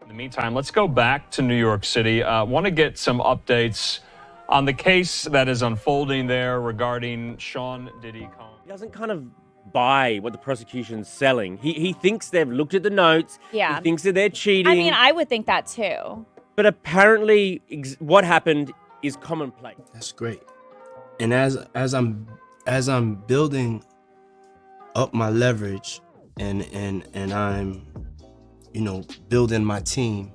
In the meantime, let's go back to New York City. Want to get some updates on the case that is unfolding there regarding Sean Diddy Combs. He doesn't kind of buy what the prosecution's selling. He thinks they've looked at the notes. Yeah. He thinks that they're cheating. I mean, I would think that too. But apparently, what happened is commonplace. That's great. And as I'm building up my leverage and I'm, building my team,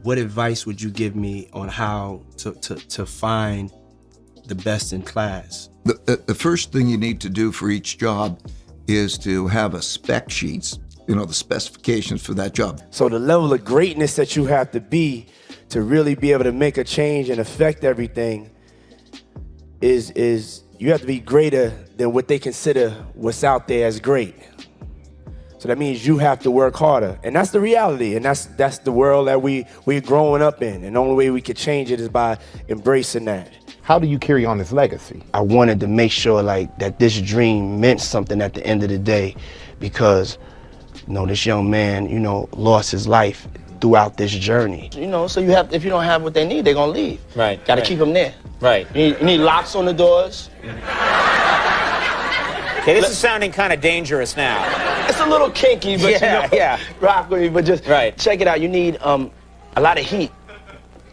what advice would you give me on how to find the best in class? The first thing you need to do for each job is to have a spec sheets, the specifications for that job. So the level of greatness that you have to be to really be able to make a change and affect everything is you have to be greater than what they consider what's out there as great. So that means you have to work harder. And that's the reality. And that's the world that we're growing up in. And the only way we could change it is by embracing that. How do you carry on this legacy? I wanted to make sure that this dream meant something at the end of the day, because this young man, lost his life throughout this journey. So if you don't have what they need, they're gonna leave. Right. Gotta keep them there. Right. You need locks on the doors. Okay, this is sounding kind of dangerous now. It's a little kinky, but yeah. rock with me, but just Right. check it out. You need a lot of heat.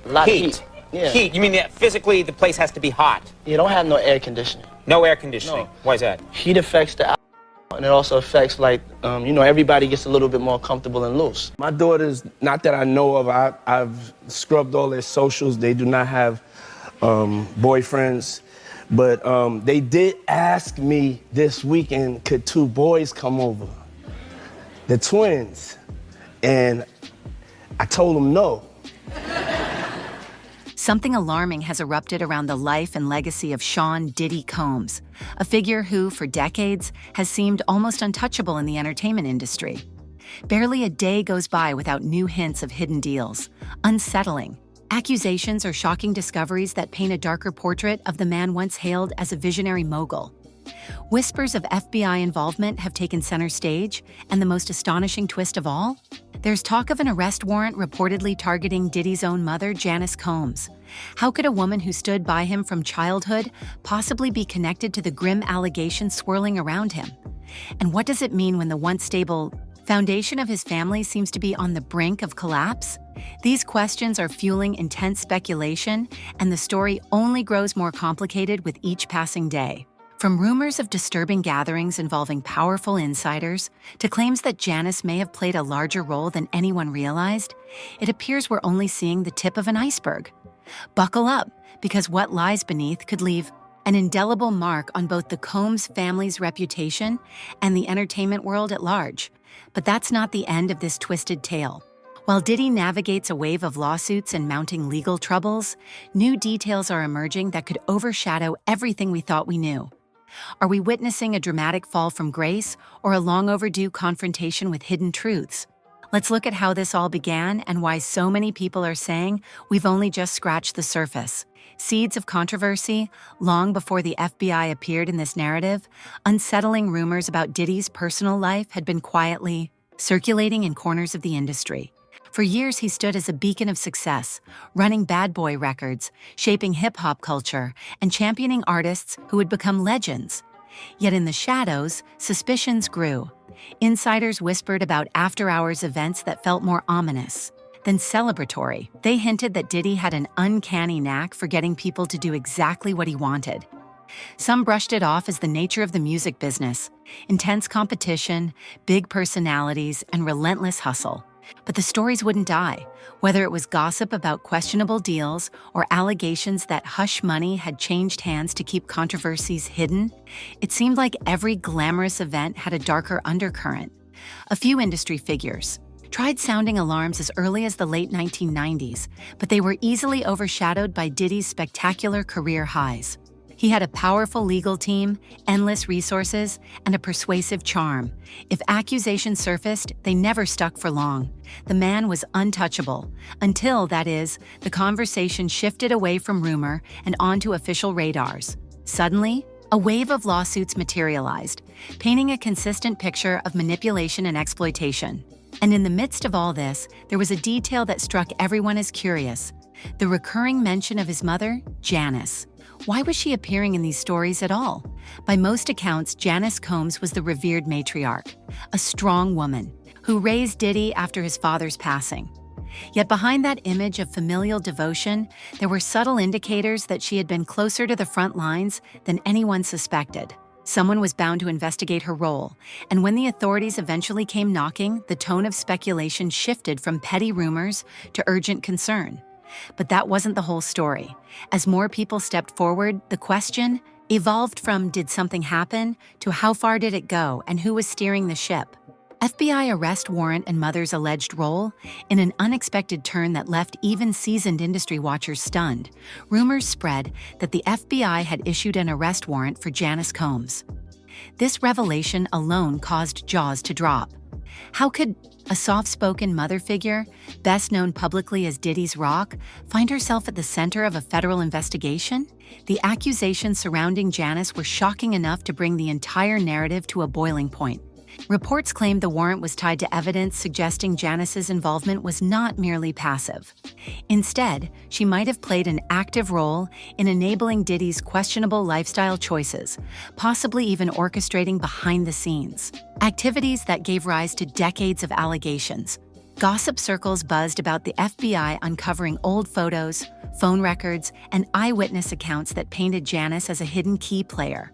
A lot of heat. Yeah. Heat. You mean that physically the place has to be hot? You don't have no air conditioning. No air conditioning. No. Why is that? Heat affects the alcohol, and it also affects everybody gets a little bit more comfortable and loose. My daughters, not that I know of, I've scrubbed all their socials. They do not have boyfriends, but they did ask me this weekend, could 2 boys come over? The twins. And I told them no. Something alarming has erupted around the life and legacy of Sean Diddy Combs, a figure who, for decades, has seemed almost untouchable in the entertainment industry. Barely a day goes by without new hints of hidden deals, unsettling, accusations or shocking discoveries that paint a darker portrait of the man once hailed as a visionary mogul. Whispers of FBI involvement have taken center stage, and the most astonishing twist of all? There's talk of an arrest warrant reportedly targeting Diddy's own mother, Janice Combs. How could a woman who stood by him from childhood possibly be connected to the grim allegations swirling around him? And what does it mean when the once stable foundation of his family seems to be on the brink of collapse? These questions are fueling intense speculation, and the story only grows more complicated with each passing day. From rumors of disturbing gatherings involving powerful insiders to claims that Janice may have played a larger role than anyone realized, it appears we're only seeing the tip of an iceberg. Buckle up, because what lies beneath could leave an indelible mark on both the Combs family's reputation and the entertainment world at large. But that's not the end of this twisted tale. While Diddy navigates a wave of lawsuits and mounting legal troubles, new details are emerging that could overshadow everything we thought we knew. Are we witnessing a dramatic fall from grace or a long overdue confrontation with hidden truths? Let's look at how this all began and why so many people are saying we've only just scratched the surface. Seeds of controversy, long before the FBI appeared in this narrative, unsettling rumors about Diddy's personal life had been quietly circulating in corners of the industry. For years, he stood as a beacon of success, running Bad Boy Records, shaping hip-hop culture, and championing artists who would become legends. Yet in the shadows, suspicions grew. Insiders whispered about after-hours events that felt more ominous than celebratory. They hinted that Diddy had an uncanny knack for getting people to do exactly what he wanted. Some brushed it off as the nature of the music business: intense competition, big personalities, and relentless hustle. But the stories wouldn't die, whether it was gossip about questionable deals or allegations that hush money had changed hands to keep controversies hidden. It seemed like every glamorous event had a darker undercurrent. A few industry figures tried sounding alarms as early as the late 1990s, but they were easily overshadowed by Diddy's spectacular career highs. He had a powerful legal team, endless resources, and a persuasive charm. If accusations surfaced, they never stuck for long. The man was untouchable, until, that is, the conversation shifted away from rumor and onto official radars. Suddenly, a wave of lawsuits materialized, painting a consistent picture of manipulation and exploitation. And in the midst of all this, there was a detail that struck everyone as curious: the recurring mention of his mother, Janice. Why was she appearing in these stories at all? By most accounts, Janice Combs was the revered matriarch, a strong woman who raised Diddy after his father's passing. Yet behind that image of familial devotion, there were subtle indicators that she had been closer to the front lines than anyone suspected. Someone was bound to investigate her role, and when the authorities eventually came knocking, the tone of speculation shifted from petty rumors to urgent concern. But that wasn't the whole story. As more people stepped forward, the question evolved from did something happen to how far did it go and who was steering the ship. FBI arrest warrant and mother's alleged role in an unexpected turn that left even seasoned industry watchers stunned. Rumors spread that the FBI had issued an arrest warrant for Janice Combs. This revelation alone caused jaws to drop. How could a soft-spoken mother figure, best known publicly as Diddy's Rock, find herself at the center of a federal investigation? The accusations surrounding Janice were shocking enough to bring the entire narrative to a boiling point. Reports claimed the warrant was tied to evidence suggesting Janice's involvement was not merely passive. Instead, she might have played an active role in enabling Diddy's questionable lifestyle choices, possibly even orchestrating behind the scenes activities that gave rise to decades of allegations. Gossip circles buzzed about the FBI uncovering old photos, phone records, and eyewitness accounts that painted Janice as a hidden key player.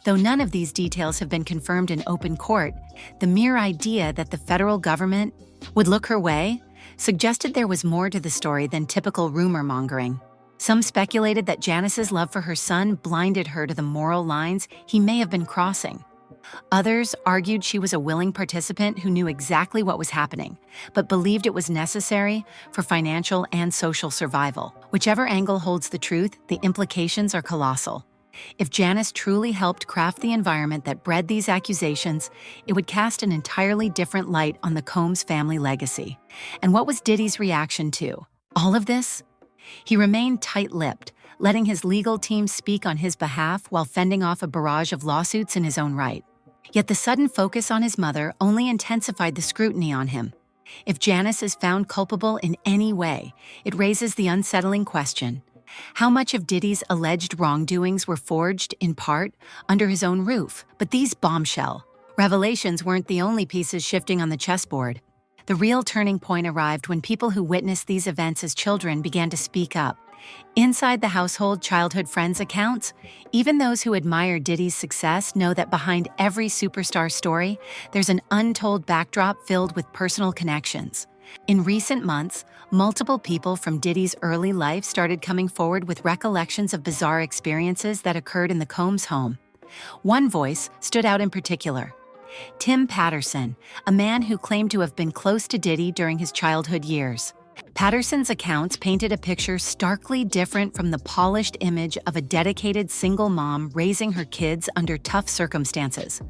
Though none of these details have been confirmed in open court, the mere idea that the federal government would look her way suggested there was more to the story than typical rumor-mongering. Some speculated that Janice's love for her son blinded her to the moral lines he may have been crossing. Others argued she was a willing participant who knew exactly what was happening, but believed it was necessary for financial and social survival. Whichever angle holds the truth, the implications are colossal. If Janice truly helped craft the environment that bred these accusations, it would cast an entirely different light on the Combs family legacy. And what was Diddy's reaction to all of this? He remained tight-lipped, letting his legal team speak on his behalf while fending off a barrage of lawsuits in his own right. Yet the sudden focus on his mother only intensified the scrutiny on him. If Janice is found culpable in any way, it raises the unsettling question: how much of Diddy's alleged wrongdoings were forged, in part, under his own roof? But these bombshell revelations weren't the only pieces shifting on the chessboard. The real turning point arrived when people who witnessed these events as children began to speak up. Inside the household childhood friends accounts, even those who admire Diddy's success know that behind every superstar story, there's an untold backdrop filled with personal connections. In recent months, multiple people from Diddy's early life started coming forward with recollections of bizarre experiences that occurred in the Combs home. One voice stood out in particular: Tim Patterson, a man who claimed to have been close to Diddy during his childhood years. Patterson's accounts painted a picture starkly different from the polished image of a dedicated single mom raising her kids under tough circumstances.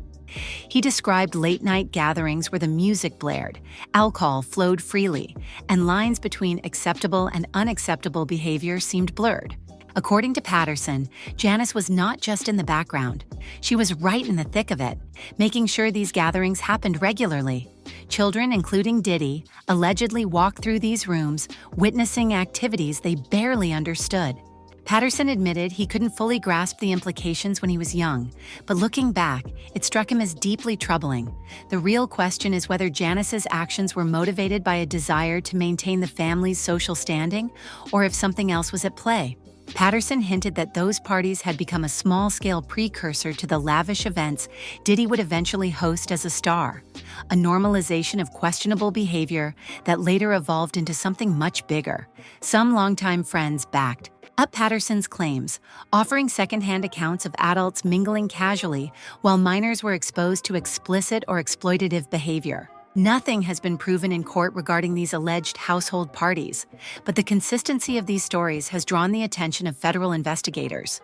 He described late-night gatherings where the music blared, alcohol flowed freely, and lines between acceptable and unacceptable behavior seemed blurred. According to Patterson, Janice was not just in the background. She was right in the thick of it, making sure these gatherings happened regularly. Children, including Diddy, allegedly walked through these rooms, witnessing activities they barely understood. Patterson admitted he couldn't fully grasp the implications when he was young, but looking back, it struck him as deeply troubling. The real question is whether Janice's actions were motivated by a desire to maintain the family's social standing, or if something else was at play. Patterson hinted that those parties had become a small-scale precursor to the lavish events Diddy would eventually host as a star, a normalization of questionable behavior that later evolved into something much bigger. Some longtime friends backed up Patterson's claims, offering secondhand accounts of adults mingling casually while minors were exposed to explicit or exploitative behavior. Nothing has been proven in court regarding these alleged household parties, but the consistency of these stories has drawn the attention of federal investigators.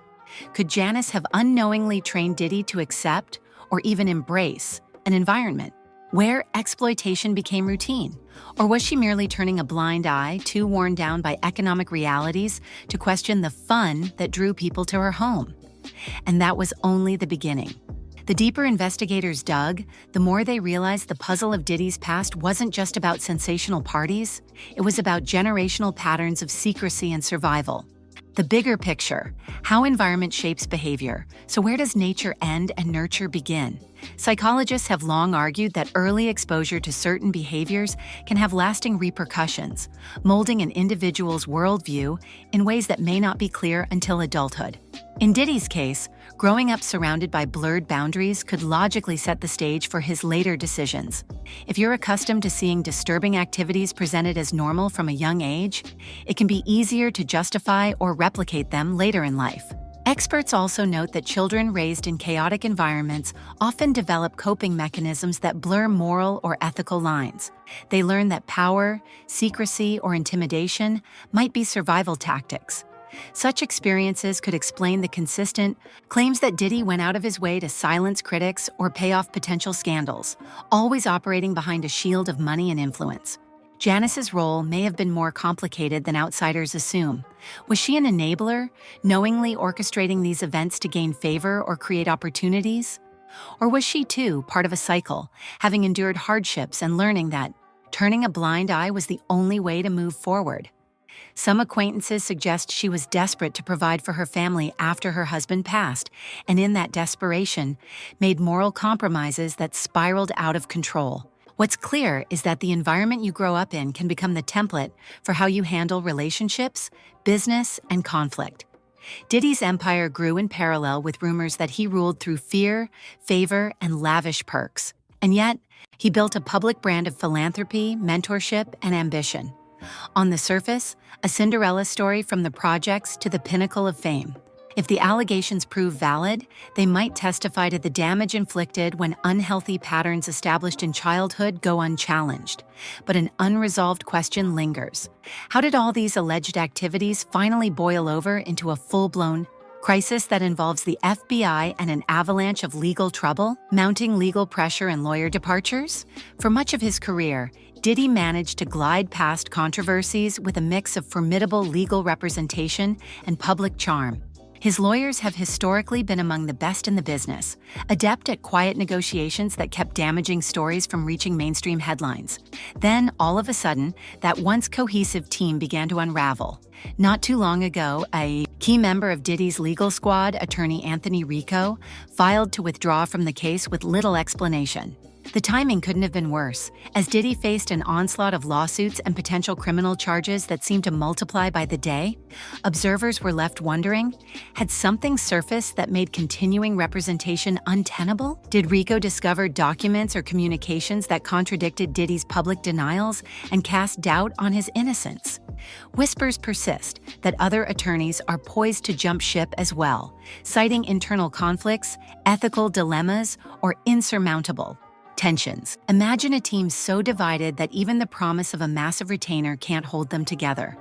Could Janice have unknowingly trained Diddy to accept, or even embrace, an environment where exploitation became routine? Or was she merely turning a blind eye, too worn down by economic realities, to question the fun that drew people to her home? And that was only the beginning. The deeper investigators dug, the more they realized the puzzle of Diddy's past wasn't just about sensational parties, it was about generational patterns of secrecy and survival. The bigger picture, how environment shapes behavior. So where does nature end and nurture begin? Psychologists have long argued that early exposure to certain behaviors can have lasting repercussions, molding an individual's worldview in ways that may not be clear until adulthood. In Diddy's case, growing up surrounded by blurred boundaries could logically set the stage for his later decisions. If you're accustomed to seeing disturbing activities presented as normal from a young age, it can be easier to justify or replicate them later in life. Experts also note that children raised in chaotic environments often develop coping mechanisms that blur moral or ethical lines. They learn that power, secrecy, or intimidation might be survival tactics. Such experiences could explain the consistent claims that Diddy went out of his way to silence critics or pay off potential scandals, always operating behind a shield of money and influence. Janice's role may have been more complicated than outsiders assume. Was she an enabler, knowingly orchestrating these events to gain favor or create opportunities? Or was she, too, part of a cycle, having endured hardships and learning that turning a blind eye was the only way to move forward? Some acquaintances suggest she was desperate to provide for her family after her husband passed, and in that desperation, made moral compromises that spiraled out of control. What's clear is that the environment you grow up in can become the template for how you handle relationships, business, and conflict. Diddy's empire grew in parallel with rumors that he ruled through fear, favor, and lavish perks. And yet, he built a public brand of philanthropy, mentorship, and ambition. On the surface, a Cinderella story from the projects to the pinnacle of fame. If the allegations prove valid, they might testify to the damage inflicted when unhealthy patterns established in childhood go unchallenged. But an unresolved question lingers. How did all these alleged activities finally boil over into a full-blown crisis that involves the FBI and an avalanche of legal trouble, mounting legal pressure and lawyer departures? For much of his career, Diddy managed to glide past controversies with a mix of formidable legal representation and public charm. His lawyers have historically been among the best in the business, adept at quiet negotiations that kept damaging stories from reaching mainstream headlines. Then, all of a sudden, that once cohesive team began to unravel. Not too long ago, a key member of Diddy's legal squad, attorney Anthony Rico, filed to withdraw from the case with little explanation. The timing couldn't have been worse, as Diddy faced an onslaught of lawsuits and potential criminal charges that seemed to multiply by the day. Observers were left wondering, had something surfaced that made continuing representation untenable? Did Rico discover documents or communications that contradicted Diddy's public denials and cast doubt on his innocence? Whispers persist that other attorneys are poised to jump ship as well, citing internal conflicts, ethical dilemmas, or insurmountable tensions. Imagine a team so divided that even the promise of a massive retainer can't hold them together.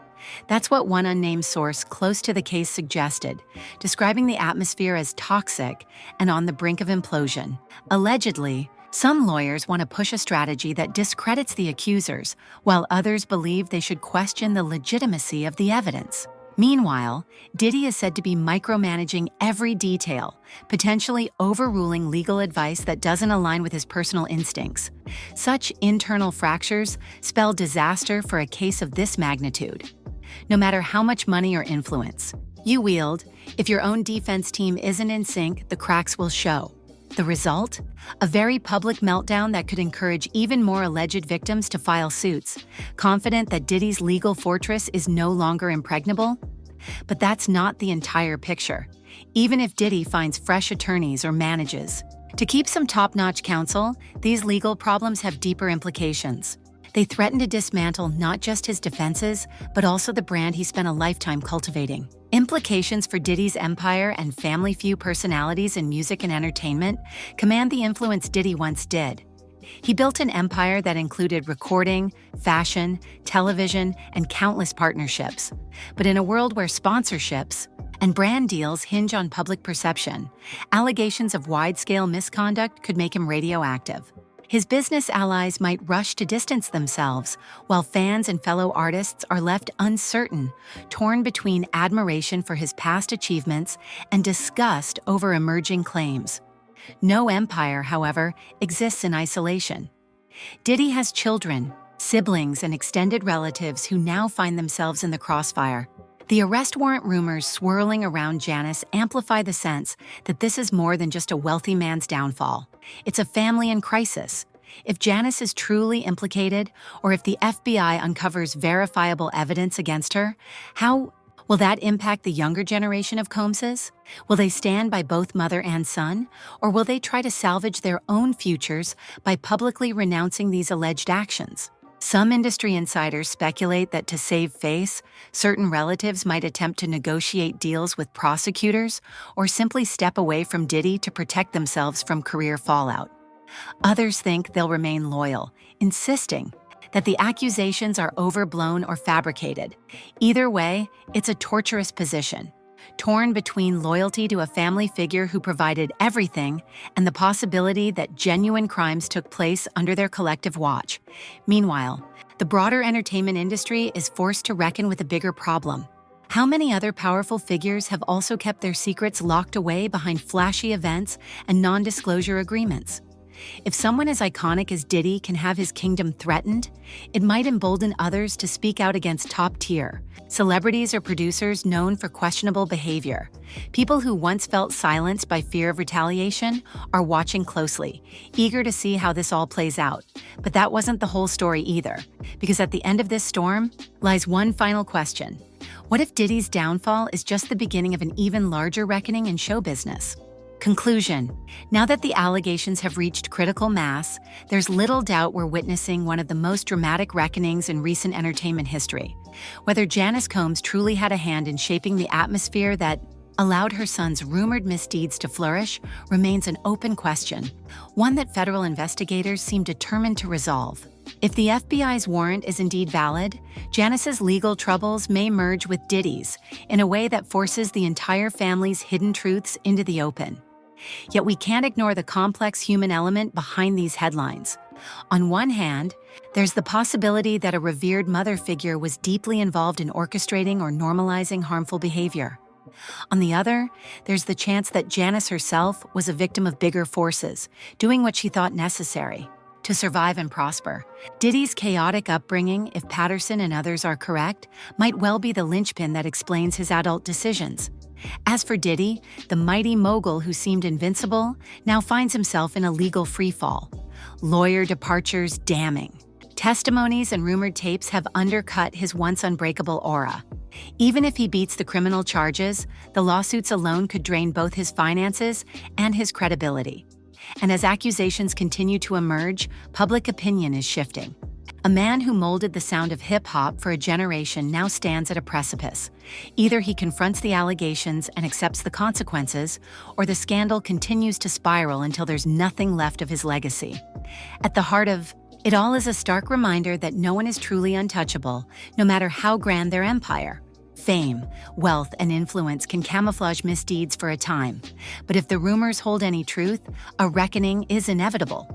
That's what one unnamed source close to the case suggested, describing the atmosphere as toxic and on the brink of implosion. Allegedly, some lawyers want to push a strategy that discredits the accusers, while others believe they should question the legitimacy of the evidence. Meanwhile, Diddy is said to be micromanaging every detail, potentially overruling legal advice that doesn't align with his personal instincts. Such internal fractures spell disaster for a case of this magnitude. No matter how much money or influence you wield, if your own defense team isn't in sync, the cracks will show. The result? A very public meltdown that could encourage even more alleged victims to file suits, confident that Diddy's legal fortress is no longer impregnable. But that's not the entire picture, even if Diddy finds fresh attorneys or manages to keep some top-notch counsel. These legal problems have deeper implications. They threaten to dismantle not just his defenses, but also the brand he spent a lifetime cultivating. Implications for Diddy's empire and family feud personalities in music and entertainment command the influence Diddy once did. He built an empire that included recording, fashion, television, and countless partnerships. But in a world where sponsorships and brand deals hinge on public perception, allegations of wide-scale misconduct could make him radioactive. His business allies might rush to distance themselves, while fans and fellow artists are left uncertain, torn between admiration for his past achievements and disgust over emerging claims. No empire, however, exists in isolation. Diddy has children, siblings, and extended relatives who now find themselves in the crossfire. The arrest warrant rumors swirling around Janice amplify the sense that this is more than just a wealthy man's downfall. It's a family in crisis. If Janice is truly implicated, or if the FBI uncovers verifiable evidence against her, how will that impact the younger generation of Combses? Will they stand by both mother and son, or will they try to salvage their own futures by publicly renouncing these alleged actions? Some industry insiders speculate that to save face, certain relatives might attempt to negotiate deals with prosecutors or simply step away from Diddy to protect themselves from career fallout. Others think they'll remain loyal, insisting that the accusations are overblown or fabricated. Either way, it's a torturous position, torn between loyalty to a family figure who provided everything and the possibility that genuine crimes took place under their collective watch. Meanwhile, the broader entertainment industry is forced to reckon with a bigger problem. How many other powerful figures have also kept their secrets locked away behind flashy events and non-disclosure agreements? If someone as iconic as Diddy can have his kingdom threatened, it might embolden others to speak out against top-tier celebrities or producers known for questionable behavior. People who once felt silenced by fear of retaliation are watching closely, eager to see how this all plays out. But that wasn't the whole story either, because at the end of this storm lies one final question. What if Diddy's downfall is just the beginning of an even larger reckoning in show business? Conclusion. Now that the allegations have reached critical mass, there's little doubt we're witnessing one of the most dramatic reckonings in recent entertainment history. Whether Janice Combs truly had a hand in shaping the atmosphere that allowed her son's rumored misdeeds to flourish remains an open question, one that federal investigators seem determined to resolve. If the FBI's warrant is indeed valid, Janice's legal troubles may merge with Diddy's in a way that forces the entire family's hidden truths into the open. Yet we can't ignore the complex human element behind these headlines. On one hand, there's the possibility that a revered mother figure was deeply involved in orchestrating or normalizing harmful behavior. On the other, there's the chance that Janice herself was a victim of bigger forces, doing what she thought necessary to survive and prosper. Diddy's chaotic upbringing, if Patterson and others are correct, might well be the linchpin that explains his adult decisions. As for Diddy, the mighty mogul who seemed invincible now finds himself in a legal freefall. Lawyer departures damning. Testimonies and rumored tapes have undercut his once unbreakable aura. Even if he beats the criminal charges, the lawsuits alone could drain both his finances and his credibility. And as accusations continue to emerge, public opinion is shifting. A man who molded the sound of hip-hop for a generation now stands at a precipice. Either he confronts the allegations and accepts the consequences, or the scandal continues to spiral until there's nothing left of his legacy. At the heart of it all is a stark reminder that no one is truly untouchable, no matter how grand their empire. Fame, wealth, and influence can camouflage misdeeds for a time, but if the rumors hold any truth, a reckoning is inevitable.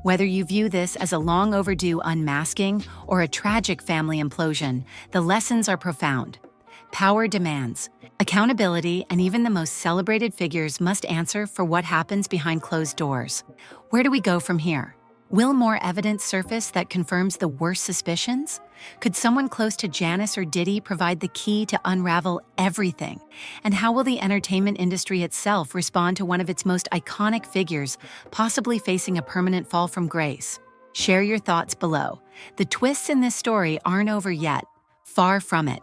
Whether you view this as a long overdue unmasking or a tragic family implosion, the lessons are profound. Power demands. Accountability, and even the most celebrated figures must answer for what happens behind closed doors. Where do we go from here? Will more evidence surface that confirms the worst suspicions? Could someone close to Janice or Diddy provide the key to unravel everything? And how will the entertainment industry itself respond to one of its most iconic figures, possibly facing a permanent fall from grace? Share your thoughts below. The twists in this story aren't over yet. Far from it.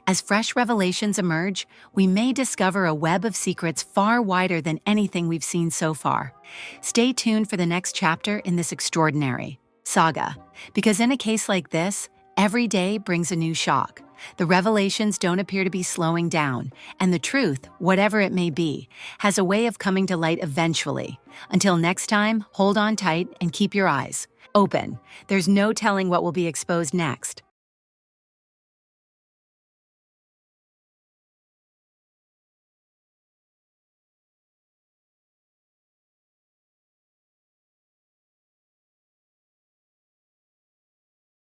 As fresh revelations emerge, we may discover a web of secrets far wider than anything we've seen so far. Stay tuned for the next chapter in this extraordinary saga, because in a case like this, every day brings a new shock. The revelations don't appear to be slowing down, and the truth, whatever it may be, has a way of coming to light eventually. Until next time, hold on tight and keep your eyes open. There's no telling what will be exposed next.